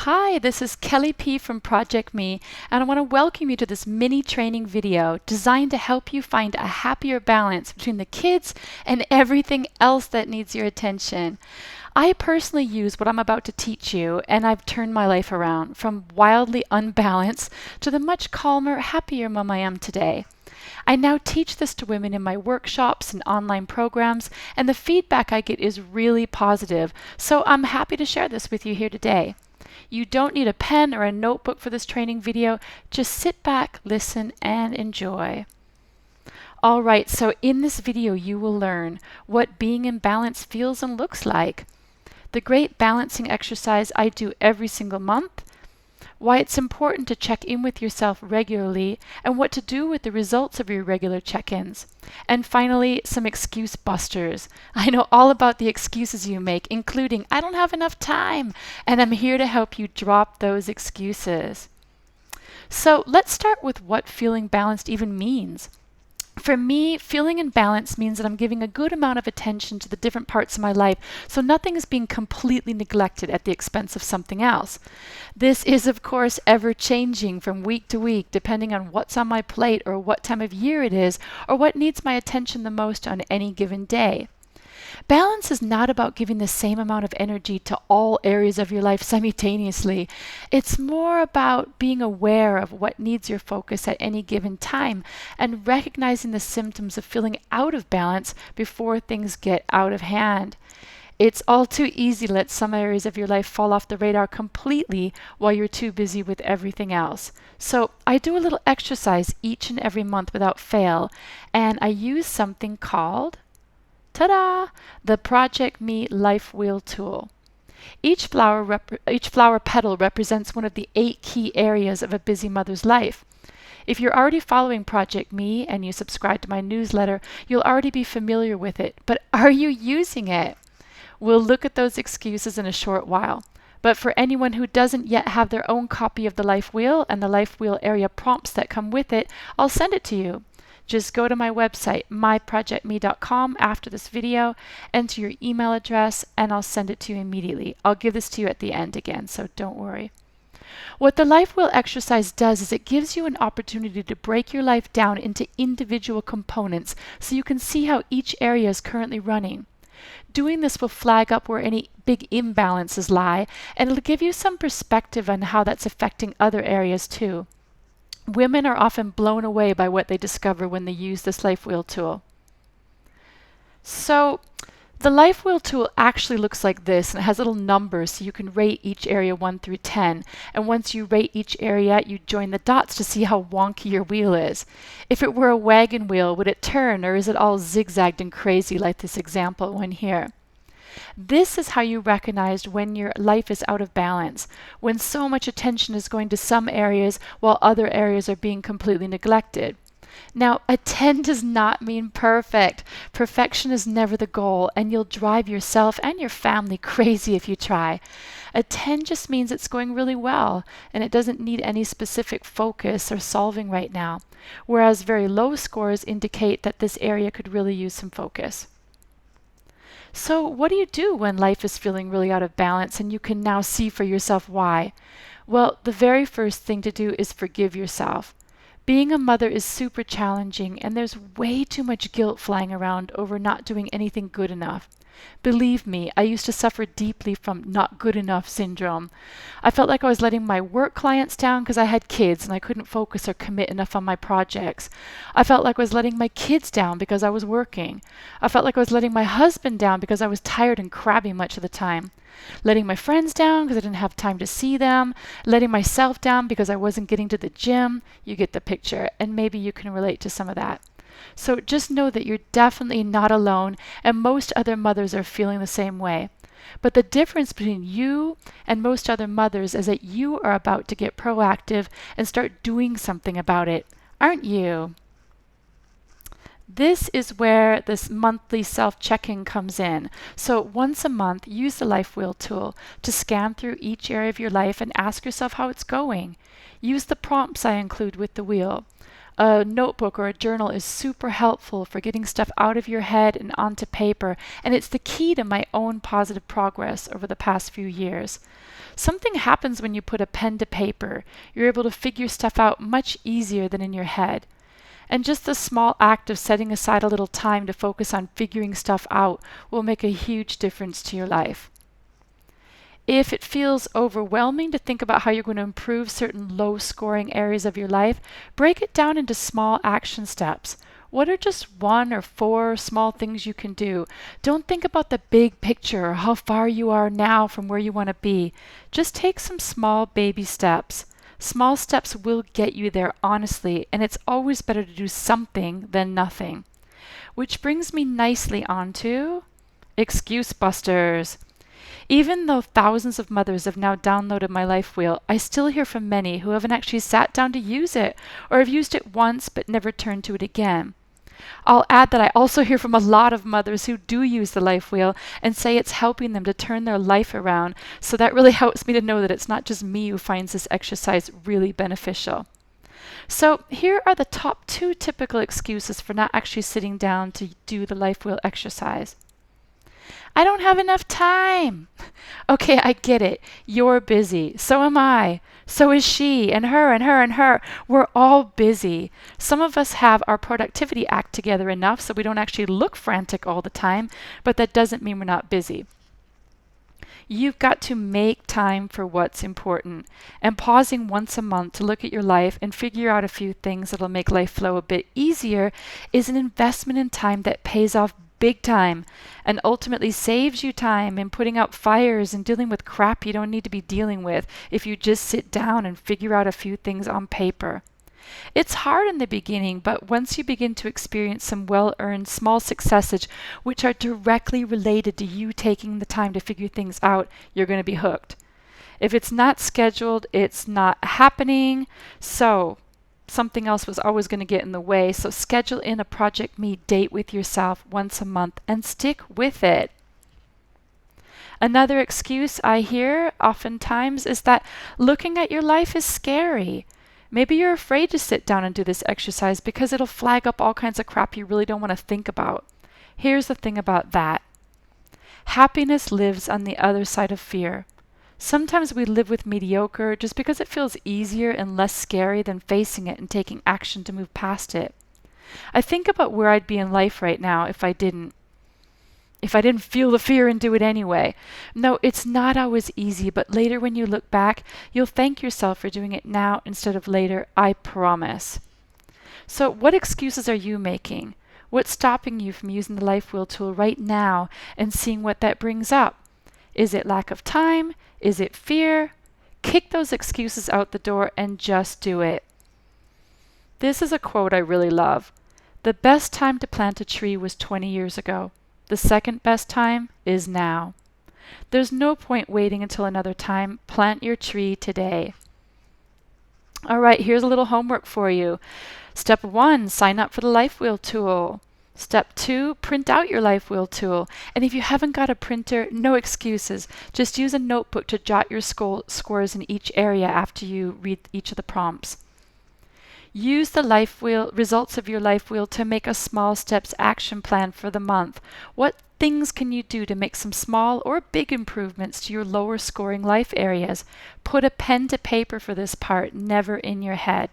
Hi, this is Kelly P from Project Me, and I want to welcome you to this mini training video designed to help you find a happier balance between the kids and everything else that needs your attention. I personally use what I'm about to teach you, and I've turned my life around from wildly unbalanced to the much calmer, happier mom I am today. I now teach this to women in my workshops and online programs, and the feedback I get is really positive, so I'm happy to share this with you here today. You don't need a pen or a notebook for this training video. Just sit back, listen, and enjoy. Alright, so in this video you will learn what being in balance feels and looks like, the great balancing exercise I do every single month, why it's important to check in with yourself regularly, and what to do with the results of your regular check-ins. And finally, some excuse busters. I know all about the excuses you make, including, I don't have enough time, and I'm here to help you drop those excuses. So let's start with what feeling balanced even means. For me, feeling in balance means that I'm giving a good amount of attention to the different parts of my life, so nothing is being completely neglected at the expense of something else. This is, of course, ever changing from week to week, depending on what's on my plate or what time of year it is, or what needs my attention the most on any given day. Balance is not about giving the same amount of energy to all areas of your life simultaneously. It's more about being aware of what needs your focus at any given time and recognizing the symptoms of feeling out of balance before things get out of hand. It's all too easy to let some areas of your life fall off the radar completely while you're too busy with everything else. So I do a little exercise each and every month without fail, and I use something called ta-da! The Project Me Life Wheel tool. Each flower petal represents one of the 8 key areas of a busy mother's life. If you're already following Project Me and you subscribe to my newsletter, you'll already be familiar with it. But are you using it? We'll look at those excuses in a short while. But for anyone who doesn't yet have their own copy of the Life Wheel and the Life Wheel area prompts that come with it, I'll send it to you. Just go to my website, myprojectme.com, after this video, enter your email address, and I'll send it to you immediately. I'll give this to you at the end again, so don't worry. What the Life Wheel exercise does is it gives you an opportunity to break your life down into individual components so you can see how each area is currently running. Doing this will flag up where any big imbalances lie, and it'll give you some perspective on how that's affecting other areas too. Women are often blown away by what they discover when they use this Life Wheel tool. So the Life Wheel tool actually looks like this, and it has little numbers so you can rate each area 1 through 10. And once you rate each area, you join the dots to see how wonky your wheel is. If it were a wagon wheel, would it turn, or is it all zigzagged and crazy like this example one here? This is how you recognized when your life is out of balance, when so much attention is going to some areas while other areas are being completely neglected. Now, a 10 does not mean perfect. Perfection is never the goal, and you'll drive yourself and your family crazy if you try. A 10 just means it's going really well, and it doesn't need any specific focus or solving right now, whereas very low scores indicate that this area could really use some focus. So what do you do when life is feeling really out of balance and you can now see for yourself why? Well, the very first thing to do is forgive yourself. Being a mother is super challenging, and there's way too much guilt flying around over not doing anything good enough. Believe me, I used to suffer deeply from not good enough syndrome. I felt like I was letting my work clients down because I had kids and I couldn't focus or commit enough on my projects. I felt like I was letting my kids down because I was working. I felt like I was letting my husband down because I was tired and crabby much of the time. Letting my friends down because I didn't have time to see them. Letting myself down because I wasn't getting to the gym. You get the picture, and maybe you can relate to some of that. So just know that you're definitely not alone, and most other mothers are feeling the same way. But the difference between you and most other mothers is that you are about to get proactive and start doing something about it, aren't you? This is where this monthly self-checking comes in. So once a month, use the Life Wheel tool to scan through each area of your life and ask yourself how it's going. Use the prompts I include with the wheel. A notebook or a journal is super helpful for getting stuff out of your head and onto paper, and it's the key to my own positive progress over the past few years. Something happens when you put a pen to paper. You're able to figure stuff out much easier than in your head. And just the small act of setting aside a little time to focus on figuring stuff out will make a huge difference to your life. If it feels overwhelming to think about how you're going to improve certain low scoring areas of your life, break it down into small action steps. What are just 1 or 4 small things you can do? Don't think about the big picture or how far you are now from where you want to be. Just take some small baby steps. Small steps will get you there, honestly, and it's always better to do something than nothing. Which brings me nicely onto excuse busters. Even though thousands of mothers have now downloaded my Life Wheel, I still hear from many who haven't actually sat down to use it or have used it once but never turned to it again. I'll add that I also hear from a lot of mothers who do use the Life Wheel and say it's helping them to turn their life around, so that really helps me to know that it's not just me who finds this exercise really beneficial. So here are the top 2 typical excuses for not actually sitting down to do the Life Wheel exercise. I don't have enough time. Okay, I get it. You're busy. So am I. So is she, and her, and her, and her. We're all busy. Some of us have our productivity act together enough so we don't actually look frantic all the time, but that doesn't mean we're not busy. You've got to make time for what's important. And pausing once a month to look at your life and figure out a few things that'll make life flow a bit easier is an investment in time that pays off big time and ultimately saves you time in putting out fires and dealing with crap you don't need to be dealing with if you just sit down and figure out a few things on paper. It's hard in the beginning, but once you begin to experience some well-earned small successes which are directly related to you taking the time to figure things out, you're going to be hooked. If it's not scheduled, it's not happening. So something else was always going to get in the way. So schedule in a Project Me date with yourself once a month and stick with it. Another excuse I hear oftentimes is that looking at your life is scary. Maybe you're afraid to sit down and do this exercise because it'll flag up all kinds of crap you really don't want to think about. Here's the thing about that. Happiness lives on the other side of fear. Sometimes we live with mediocre just because it feels easier and less scary than facing it and taking action to move past it. I think about where I'd be in life right now if I didn't feel the fear and do it anyway. No, it's not always easy, but later when you look back, you'll thank yourself for doing it now instead of later, I promise. So what excuses are you making? What's stopping you from using the Life Wheel tool right now and seeing what that brings up? Is it lack of time? Is it fear? Kick those excuses out the door and just do it. This is a quote I really love. The best time to plant a tree was 20 years ago. The second best time is now. There's no point waiting until another time. Plant your tree today. All right, here's a little homework for you. Step 1, sign up for the Life Wheel tool. Step 2, print out your Life Wheel tool. And if you haven't got a printer, no excuses. Just use a notebook to jot your scores in each area after you read each of the prompts. Use the Life Wheel, results of your Life Wheel to make a small steps action plan for the month. What things can you do to make some small or big improvements to your lower scoring life areas? Put a pen to paper for this part, never in your head.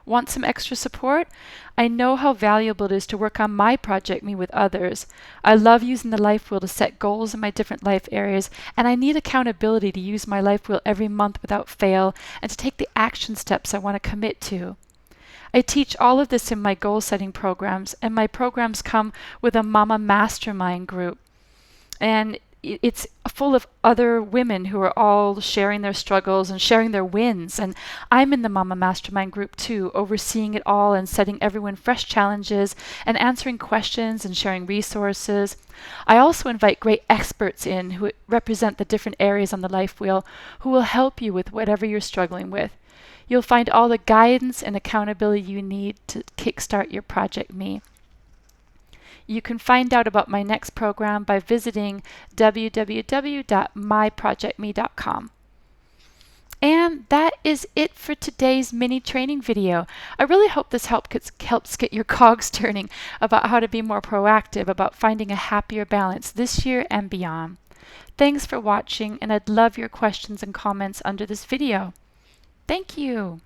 Want some extra support? I know how valuable it is to work on my Project Me with others. I love using the Life Wheel to set goals in my different life areas, and I need accountability to use my Life Wheel every month without fail and to take the action steps I want to commit to. I teach all of this in my goal setting programs, and my programs come with a Mama Mastermind group. And it's full of other women who are all sharing their struggles and sharing their wins. And I'm in the Mama Mastermind group too, overseeing it all and setting everyone fresh challenges and answering questions and sharing resources. I also invite great experts in who represent the different areas on the Life Wheel who will help you with whatever you're struggling with. You'll find all the guidance and accountability you need to kickstart your Project Me. You can find out about my next program by visiting www.myprojectme.com. And that is it for today's mini training video. I really hope this helps get your cogs turning about how to be more proactive about finding a happier balance this year and beyond. Thanks for watching, and I'd love your questions and comments under this video. Thank you.